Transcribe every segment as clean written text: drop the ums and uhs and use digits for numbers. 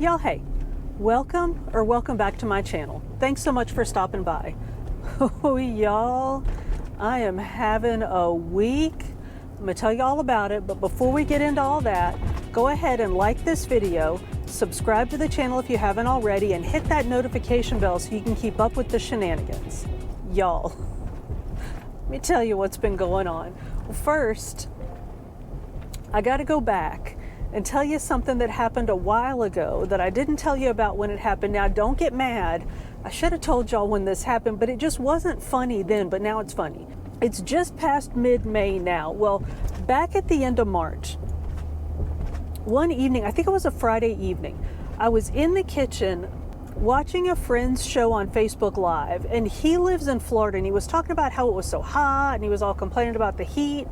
Y'all, hey, welcome back to my channel. Thanks so much for stopping by. Oh, y'all, I am having a week. I'm gonna tell you all about it, but before we get into all that, go ahead and like this video, subscribe to the channel if you haven't already, and hit that notification bell so you can keep up with the shenanigans. Y'all, let me tell you what's been going on. Well, first, I gotta go back and tell you something that happened a while ago that I didn't tell you about when it happened. Now, don't get mad. I should have told y'all when this happened, but it just wasn't funny then, but now it's funny. It's just past mid-May now. Well, back at the end of March, one evening, I think it was a Friday evening, I was in the kitchen watching a friend's show on Facebook Live, and he lives in Florida, and he was talking about how it was so hot, and he was all complaining about the heat.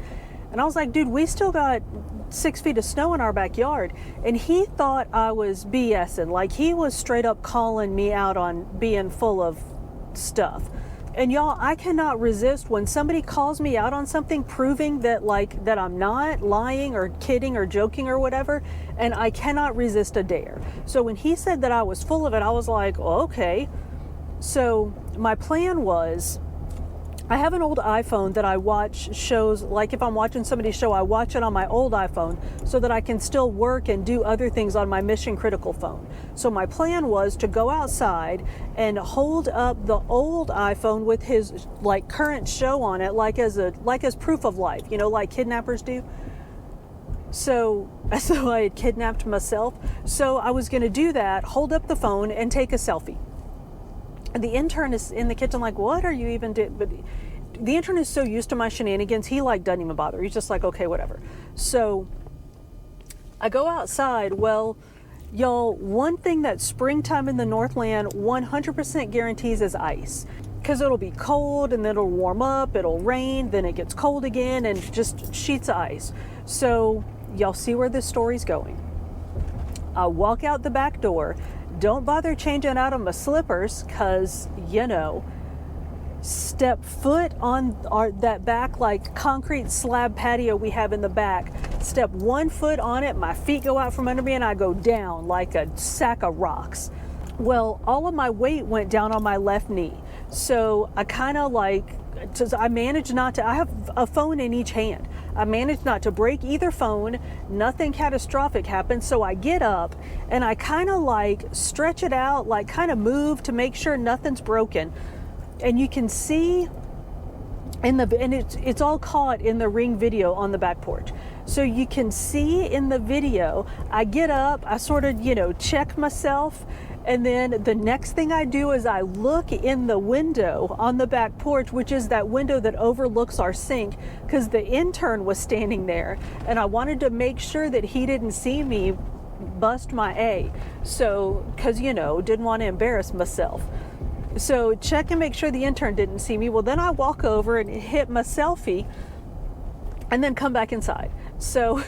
And I was like, dude, we still got 6 feet of snow in our backyard. And he thought I was BSing. Like, he was straight up calling me out on being full of stuff. And y'all, I cannot resist when somebody calls me out on something, proving that that I'm not lying or kidding or joking or whatever. And I cannot resist a dare. So when he said that I was full of it, I was like, oh, okay. So my plan was, I have an old iPhone that I watch shows, like if I'm watching somebody's show, I watch it on my old iPhone so that I can still work and do other things on my mission critical phone. So my plan was to go outside and hold up the old iPhone with his current show on it, like as proof of life, you know, like kidnappers do. So I had kidnapped myself. So I was going to do that, hold up the phone and take a selfie. And the intern is in the kitchen like, what are you even doing? But the intern is so used to my shenanigans, he doesn't even bother. He's just like, okay, whatever. So I go outside. Well, y'all, one thing that springtime in the Northland 100% guarantees is ice. Because it'll be cold and then it'll warm up, it'll rain, then it gets cold again, and just sheets of ice. So y'all see where this story's going. I walk out the back door. Don't bother changing out of my slippers because, you know, step foot on that back concrete slab patio we have in the back. Step 1 foot on it, my feet go out from under me and I go down like a sack of rocks. Well, all of my weight went down on my left knee. So I kind of I managed not to, I have a phone in each hand. I managed not to break either phone. Nothing catastrophic happened. So I get up and I kind of stretch it out, kind of move to make sure nothing's broken. And you can see and it's all caught in the Ring video on the back porch. So you can see in the video, I get up, I sort of, check myself. And then the next thing I do is I look in the window on the back porch, which is that window that overlooks our sink, because the intern was standing there and I wanted to make sure that he didn't see me bust my A. So, because, didn't want to embarrass myself. So check and make sure the intern didn't see me. Well, then I walk over and hit my selfie and then come back inside. So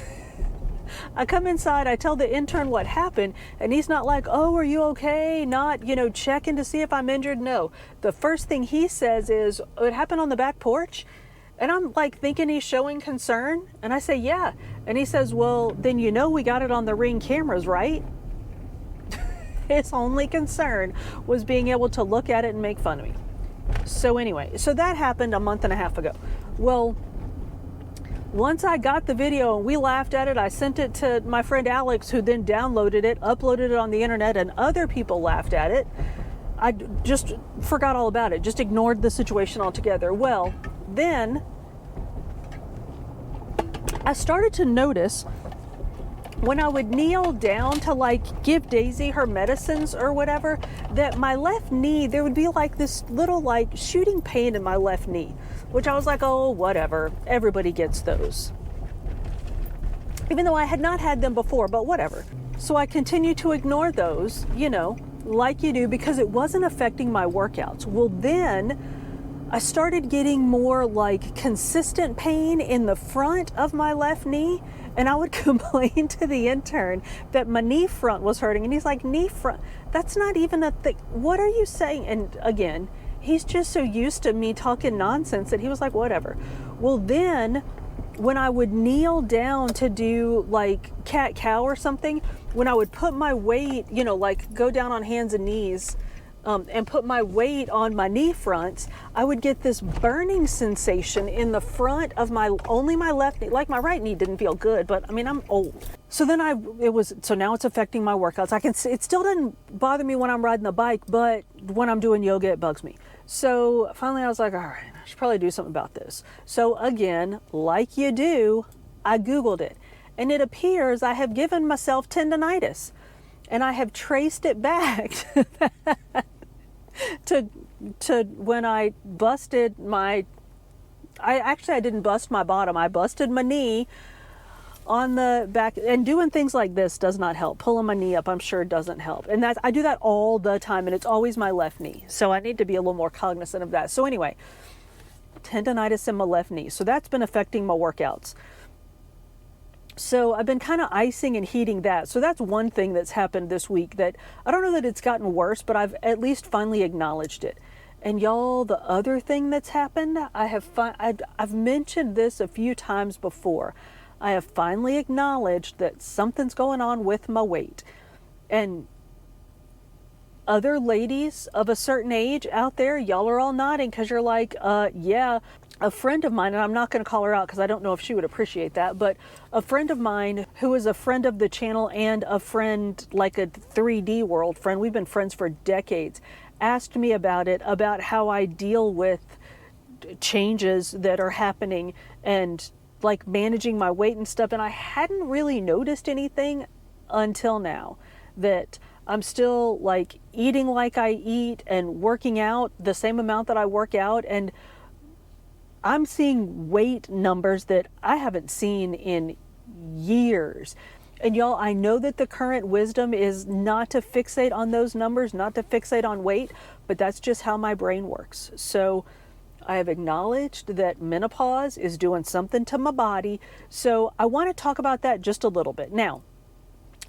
I come inside, I tell the intern what happened, and he's not like, oh, are you okay? Not, checking to see if I'm injured. No. The first thing he says is, oh, it happened on the back porch? And I'm thinking he's showing concern. And I say, yeah. And he says, well, then we got it on the Ring cameras, right? His only concern was being able to look at it and make fun of me. So anyway, so that happened a month and a half ago. Well, once I got the video and we laughed at it, I sent it to my friend Alex, who then downloaded it, uploaded it on the internet, and other people laughed at it. I just forgot all about it, just ignored the situation altogether. Well, then I started to notice when I would kneel down to give Daisy her medicines or whatever, that my left knee, there would be this little shooting pain in my left knee, which I was like, oh, whatever. Everybody gets those. Even though I had not had them before, but whatever. So I continued to ignore those, like you do, because it wasn't affecting my workouts. Well, then I started getting more consistent pain in the front of my left knee. And I would complain to the intern that my knee front was hurting. And he's like, knee front? That's not even a thing. What are you saying? And again, he's just so used to me talking nonsense that he was like, whatever. Well, then when I would kneel down to do cat-cow or something, when I would put my weight, you know, like go down on hands and knees and put my weight on my knee fronts, I would get this burning sensation in the front of only my left knee. Like my right knee didn't feel good, but I mean, I'm old. So then so now it's affecting my workouts. It still doesn't bother me when I'm riding the bike, but when I'm doing yoga, it bugs me. So finally I was like, all right, I should probably do something about this. So again, like you do, I Googled it, and it appears I have given myself tendonitis. And I have traced it back to when I busted I didn't bust my bottom. I busted my knee on the back, and doing things like this does not help. Pulling my knee up, I'm sure, doesn't help. And I do that all the time, and it's always my left knee. So I need to be a little more cognizant of that. So anyway, tendonitis in my left knee. So that's been affecting my workouts. So I've been kind of icing and heating that. So that's one thing that's happened this week that I don't know that it's gotten worse, but I've at least finally acknowledged it. And y'all, the other thing that's happened, I've mentioned this a few times before. I have finally acknowledged that something's going on with my weight. And other ladies of a certain age out there, y'all are all nodding because you're like, yeah. A friend of mine, and I'm not going to call her out because I don't know if she would appreciate that, but a friend of mine who is a friend of the channel and a friend, like a 3D world friend, we've been friends for decades, asked me about how I deal with changes that are happening and like managing my weight and stuff. And I hadn't really noticed anything until now, that I'm still like eating like I eat and working out the same amount that I work out, and I'm seeing weight numbers that I haven't seen in years. And y'all, I know that the current wisdom is not to fixate on those numbers, not to fixate on weight, but that's just how my brain works. So I have acknowledged that menopause is doing something to my body. So I want to talk about that just a little bit. Now,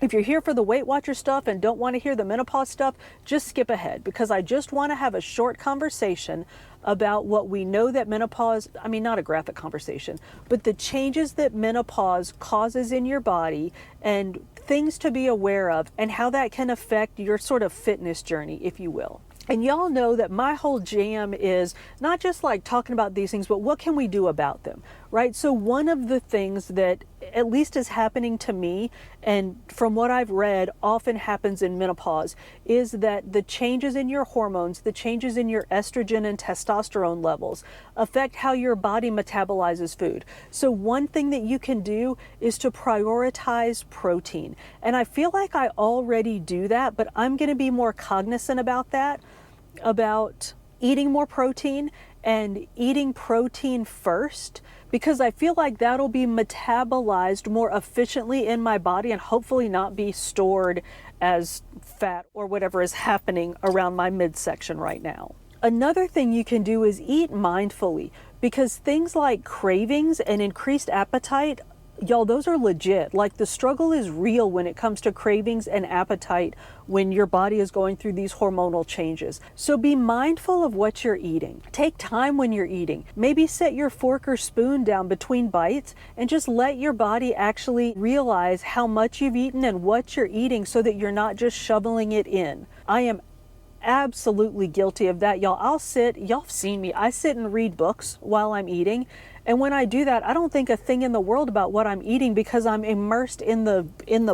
if you're here for the Weight Watcher stuff and don't want to hear the menopause stuff, just skip ahead, because I just want to have a short conversation about what we know that menopause, I mean, not a graphic conversation, but the changes that menopause causes in your body and things to be aware of and how that can affect your sort of fitness journey, if you will. And y'all know that my whole jam is not just like talking about these things, but what can we do about them, right? So one of the things that at least is happening to me, and from what I've read often happens in menopause, is that the changes in your hormones, the changes in your estrogen and testosterone levels affect how your body metabolizes food. So one thing that you can do is to prioritize protein. And I feel like I already do that, but I'm going to be more cognizant about that, about eating more protein and eating protein first, because I feel like that'll be metabolized more efficiently in my body and hopefully not be stored as fat or whatever is happening around my midsection right now. Another thing you can do is eat mindfully, because things like cravings and increased appetite, y'all, those are legit. Like, the struggle is real when it comes to cravings and appetite when your body is going through these hormonal changes. So be mindful of what you're eating. Take time when you're eating. Maybe set your fork or spoon down between bites and just let your body actually realize how much you've eaten and what you're eating, so that you're not just shoveling it in. I am absolutely guilty of that, y'all. Y'all have seen me, I sit and read books while I'm eating. And when I do that, I don't think a thing in the world about what I'm eating, because I'm immersed in the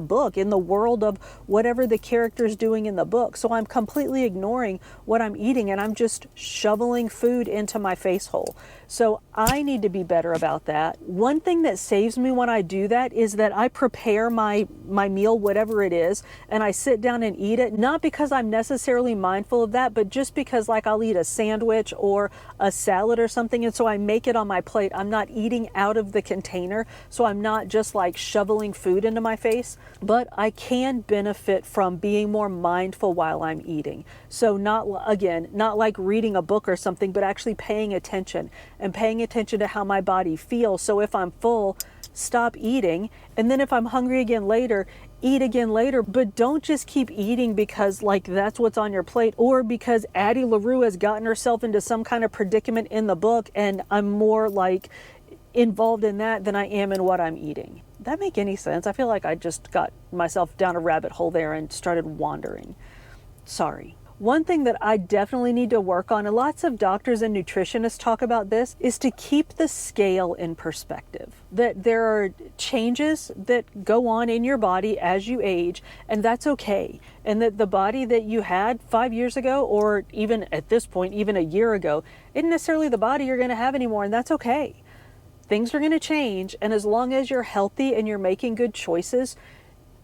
book, in the world of whatever the character's doing in the book. So I'm completely ignoring what I'm eating, and I'm just shoveling food into my face hole. So I need to be better about that. One thing that saves me when I do that is that I prepare my meal, whatever it is, and I sit down and eat it, not because I'm necessarily mindful of that, but just because, like, I'll eat a sandwich or a salad or something, and so I make it on my plate. I'm not eating out of the container, so I'm not just like shoveling food into my face, but I can benefit from being more mindful while I'm eating. So not like reading a book or something, but actually paying attention and paying attention to how my body feels. So if I'm full, stop eating. And then if I'm hungry again later, eat again later. But don't just keep eating because like that's what's on your plate, or because Addie LaRue has gotten herself into some kind of predicament in the book and I'm more like involved in that than I am in what I'm eating. that make any sense? I feel like I just got myself down a rabbit hole there and started wandering. Sorry. One thing that I definitely need to work on, and lots of doctors and nutritionists talk about this, is to keep the scale in perspective. That there are changes that go on in your body as you age, and that's okay. And that the body that you had 5 years ago, or even at this point, even a year ago, isn't necessarily the body you're going to have anymore, and that's okay. Things are going to change, and as long as you're healthy and you're making good choices,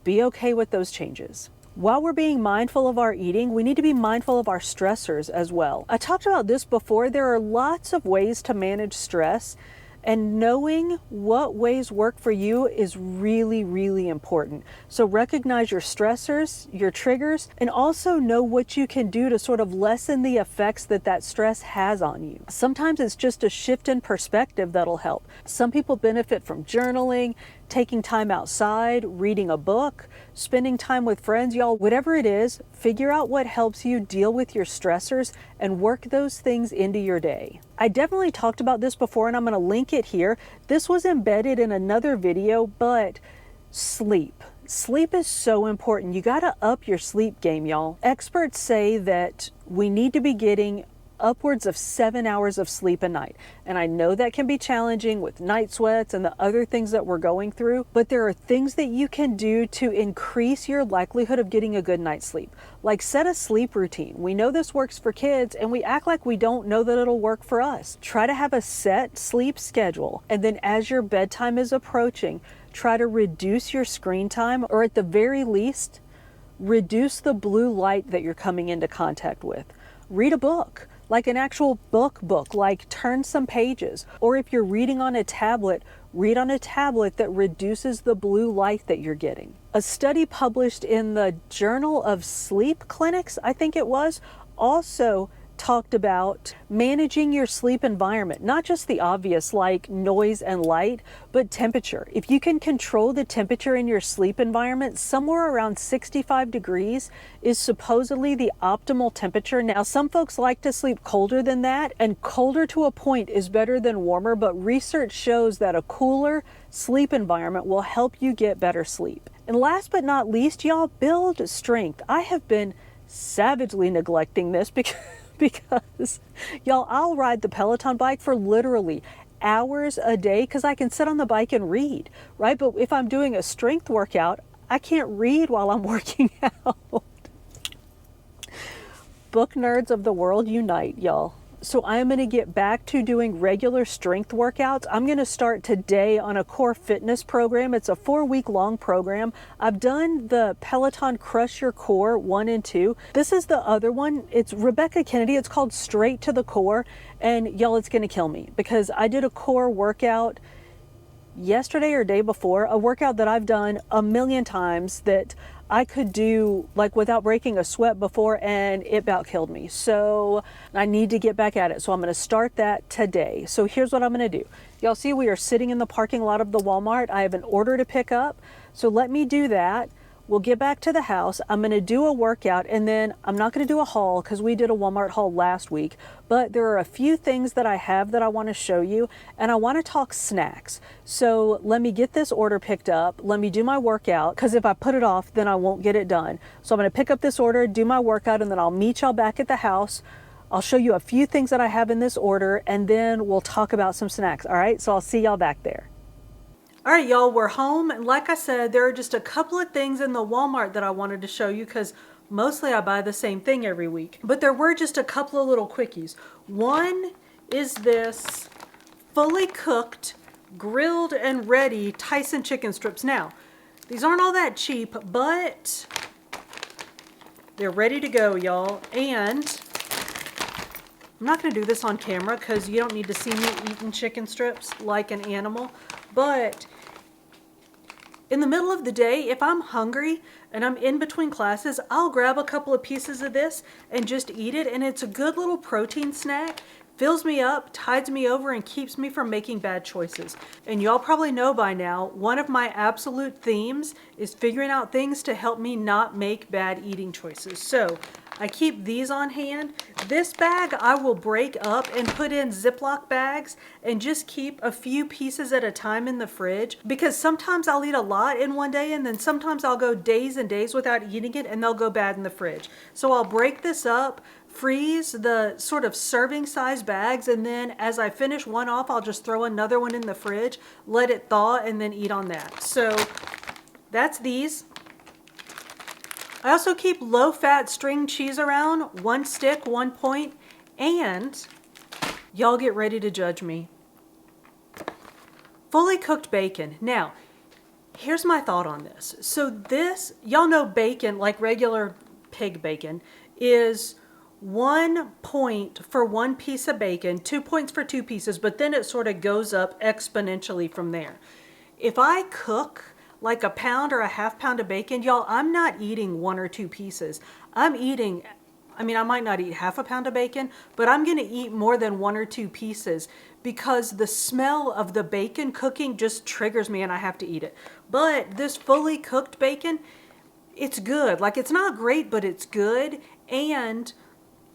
be okay with those changes. While we're being mindful of our eating, we need to be mindful of our stressors as well. I talked about this before. There are lots of ways to manage stress, and knowing what ways work for you is really, really important. So recognize your stressors, your triggers, and also know what you can do to sort of lessen the effects that that stress has on you. Sometimes it's just a shift in perspective that'll help. Some people benefit from journaling, taking time outside, reading a book, spending time with friends. Y'all, whatever it is, figure out what helps you deal with your stressors and work those things into your day. I definitely talked about this before, and I'm going to link it here. This was embedded in another video, but sleep. Sleep is so important. You got to up your sleep game, y'all. Experts say that we need to be getting upwards of 7 hours of sleep a night. And I know that can be challenging with night sweats and the other things that we're going through, but there are things that you can do to increase your likelihood of getting a good night's sleep. Like set a sleep routine. We know this works for kids, and we act like we don't know that it'll work for us. Try to have a set sleep schedule, and then as your bedtime is approaching, try to reduce your screen time, or at the very least, reduce the blue light that you're coming into contact with. Read a book. Like an actual book, like turn some pages. Or if you're reading on a tablet, read on a tablet that reduces the blue light that you're getting. A study published in the Journal of Sleep Clinics, I think it was, also talked about managing your sleep environment, not just the obvious like noise and light, but temperature. If you can control the temperature in your sleep environment, somewhere around 65 degrees is supposedly the optimal temperature. Now, some folks like to sleep colder than that, and colder to a point is better than warmer, but research shows that a cooler sleep environment will help you get better sleep. And last but not least, y'all, build strength. I have been savagely neglecting this because y'all, I'll ride the Peloton bike for literally hours a day because I can sit on the bike and read, right? But if I'm doing a strength workout, I can't read while I'm working out. Book nerds of the world unite, y'all. So I'm going to get back to doing regular strength workouts. I'm going to start today on a core fitness program. It's a 4-week long program. I've done the Peloton Crush Your Core 1 and 2. This is the other one. It's Rebecca Kennedy. It's called Straight to the Core. And y'all, it's going to kill me because I did a core workout yesterday or day before, a workout that I've done a million times that I could do like without breaking a sweat before, and it about killed me. So I need to get back at it. So I'm going to start that today. So here's what I'm going to do. Y'all see we are sitting in the parking lot of the Walmart. I have an order to pick up. So let me do that. We'll get back to the house. I'm going to do a workout, and then I'm not going to do a haul because we did a Walmart haul last week, but there are a few things that I have that I want to show you, and I want to talk snacks. So let me get this order picked up. Let me do my workout, because if I put it off, then I won't get it done. So I'm going to pick up this order, do my workout, and then I'll meet y'all back at the house. I'll show you a few things that I have in this order, and then we'll talk about some snacks. All right, so I'll see y'all back there. All right, y'all, we're home. And like I said, there are just a couple of things in the Walmart that I wanted to show you because mostly I buy the same thing every week. But there were just a couple of little quickies. One is this fully cooked, grilled and ready Tyson chicken strips. Now, these aren't all that cheap, but they're ready to go, y'all. And I'm not going to do this on camera because you don't need to see me eating chicken strips like an animal. But in the middle of the day, if I'm hungry and I'm in between classes, I'll grab a couple of pieces of this and just eat it. And it's a good little protein snack. Fills me up, tides me over, and keeps me from making bad choices. And y'all probably know by now, one of my absolute themes is figuring out things to help me not make bad eating choices. So I keep these on hand. This bag I will break up and put in Ziploc bags and just keep a few pieces at a time in the fridge, because sometimes I'll eat a lot in one day and then sometimes I'll go days and days without eating it and they'll go bad in the fridge. So I'll break this up, freeze the sort of serving size bags, and then as I finish one off, I'll just throw another one in the fridge, let it thaw, and then eat on that. So that's these. I also keep low-fat string cheese around, 1 stick, 1 point, and y'all get ready to judge me. Fully cooked bacon. Now, here's my thought on this. So this, y'all know bacon, like regular pig bacon, is 1 point for 1 piece of bacon, 2 points for 2 pieces, but then it sort of goes up exponentially from there. If I cook like a pound or a half pound of bacon, y'all, I'm not eating 1 or 2 pieces. I'm eating, I might not eat half a pound of bacon, but I'm gonna eat more than 1 or 2 pieces because the smell of the bacon cooking just triggers me and I have to eat it. But this fully cooked bacon, it's good. Like, it's not great, but it's good, and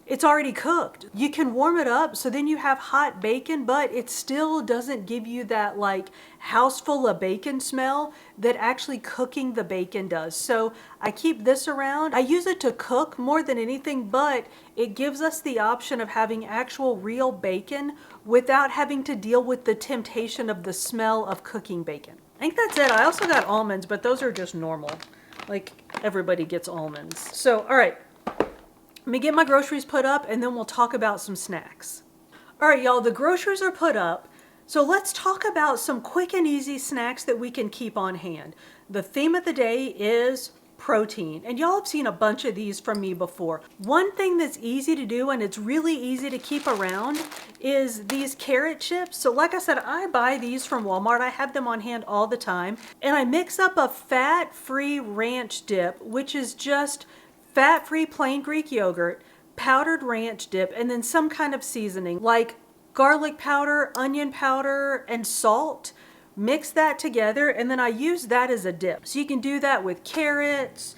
it's already cooked. You can warm it up so then you have hot bacon, but it still doesn't give you that like house full of bacon smell that actually cooking the bacon does. So I keep this around. I use it to cook more than anything, but it gives us the option of having actual real bacon without having to deal with the temptation of the smell of cooking bacon. I think that's it. I also got almonds, but those are just normal. Like, everybody gets almonds. So, all right. Let me get my groceries put up and then we'll talk about some snacks. All right, y'all, the groceries are put up. So let's talk about some quick and easy snacks that we can keep on hand. The theme of the day is protein, and y'all have seen a bunch of these from me before. One thing that's easy to do and it's really easy to keep around is these carrot chips. So like I said, I buy these from Walmart. I have them on hand all the time, and I mix up a fat-free ranch dip, which is just fat-free plain Greek yogurt, powdered ranch dip, and then some kind of seasoning like garlic powder, onion powder, and salt. Mix that together, and then I use that as a dip. So you can do that with carrots,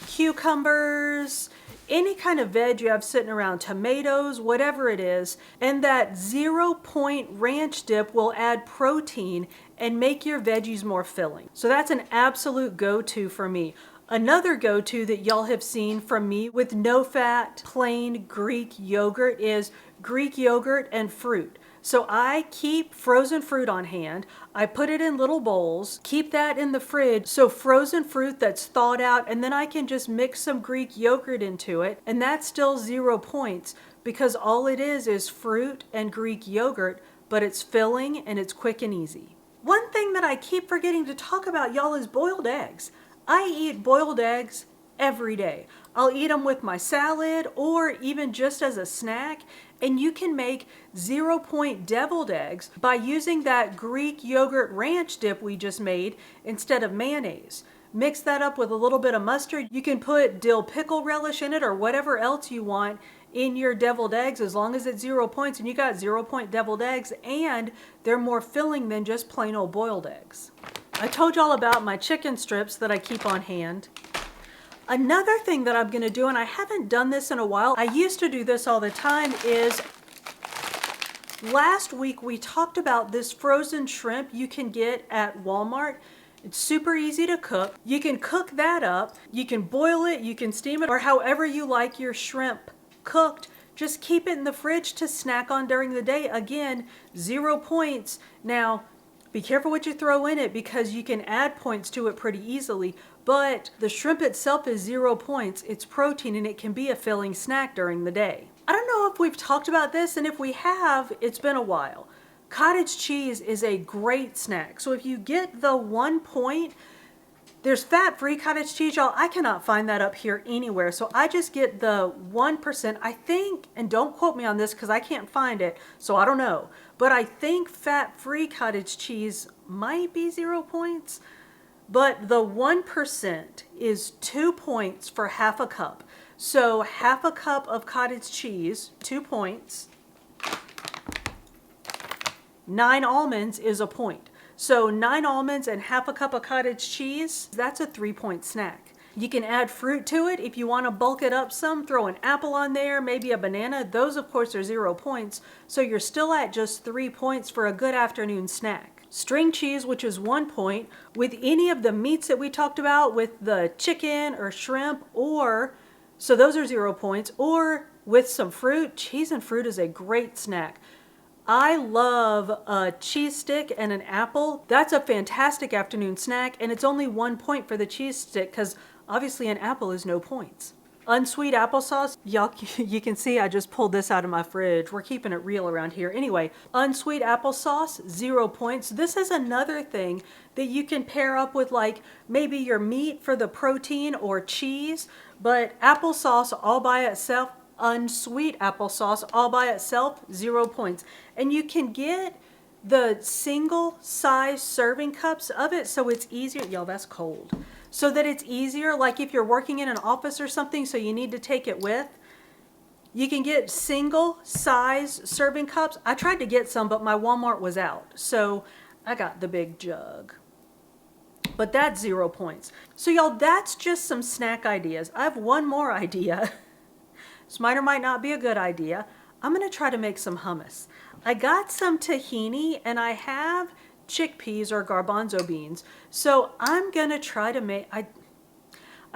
cucumbers, any kind of veg you have sitting around, tomatoes, whatever it is. And that 0 point ranch dip will add protein and make your veggies more filling. So that's an absolute go-to for me. Another go-to that y'all have seen from me with no-fat, plain Greek yogurt is Greek yogurt and fruit. So I keep frozen fruit on hand. I put it in little bowls, keep that in the fridge. So frozen fruit that's thawed out, and then I can just mix some Greek yogurt into it, and that's still 0 points because all it is fruit and Greek yogurt, but it's filling and it's quick and easy. One thing that I keep forgetting to talk about, y'all, is boiled eggs. I eat boiled eggs every day. I'll eat them with my salad or even just as a snack. And you can make 0 point deviled eggs by using that Greek yogurt ranch dip we just made instead of mayonnaise. Mix that up with a little bit of mustard. You can put dill pickle relish in it or whatever else you want in your deviled eggs, as long as it's 0 points, and you got 0 point deviled eggs, and they're more filling than just plain old boiled eggs. I told y'all about my chicken strips that I keep on hand. Another thing that I'm gonna do, and I haven't done this in a while, I used to do this all the time, is last week we talked about this frozen shrimp you can get at Walmart. It's super easy to cook. You can cook that up, you can boil it, you can steam it, or however you like your shrimp cooked. Just keep it in the fridge to snack on during the day. Again, 0 points. Now, be careful what you throw in it because you can add points to it pretty easily, but the shrimp itself is 0 points. It's protein and it can be a filling snack during the day. I don't know if we've talked about this, and if we have, it's been a while. Cottage cheese is a great snack. So if you get the 1 point, there's fat-free cottage cheese, y'all. I cannot find that up here anywhere. So I just get the 1%. I think, and don't quote me on this because I can't find it, so I don't know. But I think fat-free cottage cheese might be 0 points. But the 1% is 2 points for half a cup. So half a cup of cottage cheese, 2 points. 9 almonds is a point. So 9 almonds and half a cup of cottage cheese, that's a 3 point snack. You can add fruit to it if you want to bulk it up some. Throw an apple on there, maybe a banana. Those, of course, are 0 points. So you're still at just 3 points for a good afternoon snack. String cheese, which is 1 point, with any of the meats that we talked about, with the chicken or shrimp, or, so those are 0 points, or with some fruit. Cheese and fruit is a great snack. I love a cheese stick and an apple. That's a fantastic afternoon snack, and it's only 1 point for the cheese stick because obviously an apple is no points. Unsweet applesauce, y'all, you can see I just pulled this out of my fridge. We're keeping it real around here. Anyway, unsweet applesauce, 0 points. This is another thing that you can pair up with, like maybe your meat for the protein or cheese, but applesauce all by itself, unsweet applesauce all by itself, 0 points. And you can get the single size serving cups of it so it's easier. Y'all, that's cold. So that it's easier, like if you're working in an office or something, so you need to take it with, you can get single size serving cups. I tried to get some, but my Walmart was out. So I got the big jug. But that's 0 points. So y'all, that's just some snack ideas. I have one more idea. This might or might not be a good idea. I'm gonna try to make some hummus. I got some tahini and I have chickpeas or garbanzo beans. So I'm gonna try to make, I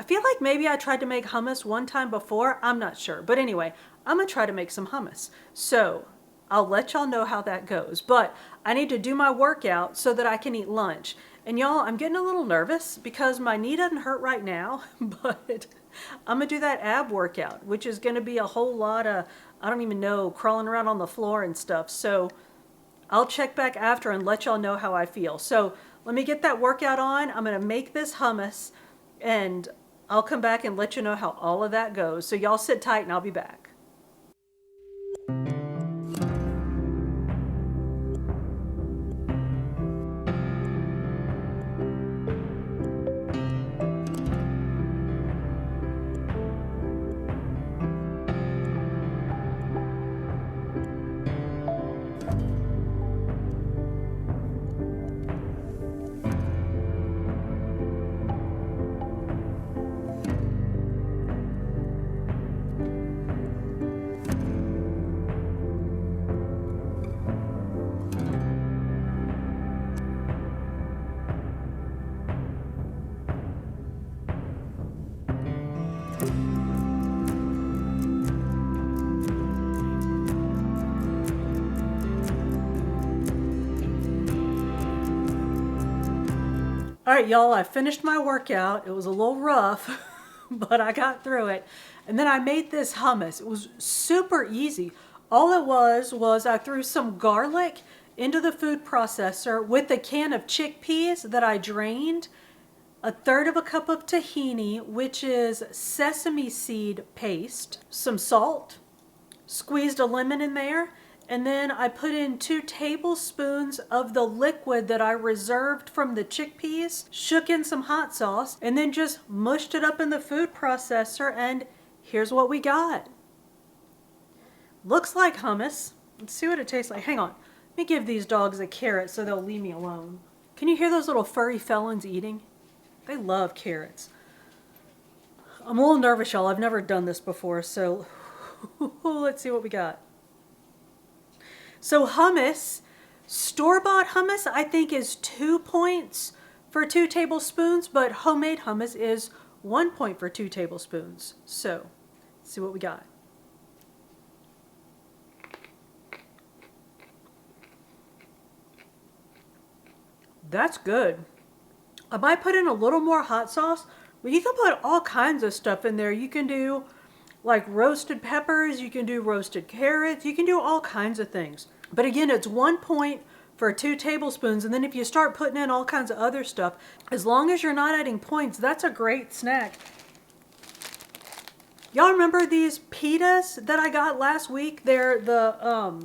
feel like maybe I tried to make hummus one time before. I'm not sure. But anyway, I'm gonna try to make some hummus. So I'll let y'all know how that goes. But I need to do my workout so that I can eat lunch. And y'all, I'm getting a little nervous because my knee doesn't hurt right now, but I'm gonna do that ab workout, which is gonna be a whole lot of, I don't even know, crawling around on the floor and stuff. So I'll check back after and let y'all know how I feel. So let me get that workout on. I'm gonna make this hummus and I'll come back and let you know how all of that goes. So y'all sit tight and I'll be back. All right, y'all, I finished my workout. It was a little rough, but I got through it. And then I made this hummus. It was super easy. All it was I threw some garlic into the food processor with a can of chickpeas that I drained, 1/3 cup of tahini, which is sesame seed paste, some salt, squeezed a lemon in there, and then I put in 2 tablespoons of the liquid that I reserved from the chickpeas, shook in some hot sauce, and then just mushed it up in the food processor, and here's what we got. Looks like hummus. Let's see what it tastes like. Hang on. Let me give these dogs a carrot so they'll leave me alone. Can you hear those little furry felons eating? They love carrots. I'm a little nervous, y'all. I've never done this before, so let's see what we got. So hummus, store-bought hummus, I think is 2 points for 2 tablespoons, but homemade hummus is 1 point for 2 tablespoons. So, let's see what we got. That's good. I might put in a little more hot sauce, but you can put all kinds of stuff in there. You can do like roasted peppers, you can do roasted carrots, you can do all kinds of things. But again, it's 1 point for 2 tablespoons, and then if you start putting in all kinds of other stuff, as long as you're not adding points, that's a great snack. Y'all remember these pitas that I got last week? They're the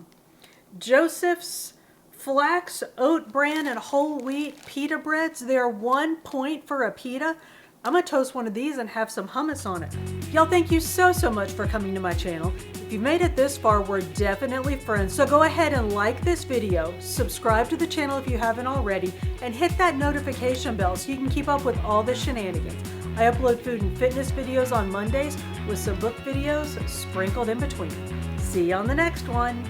Joseph's Flax, Oat Bran, and Whole Wheat pita breads. They're 1 point for a pita. I'm gonna toast one of these and have some hummus on it. Y'all, thank you so much for coming to my channel. If you've made it this far, we're definitely friends. So go ahead and like this video, subscribe to the channel if you haven't already, and hit that notification bell so you can keep up with all the shenanigans. I upload food and fitness videos on Mondays with some book videos sprinkled in between. See you on the next one.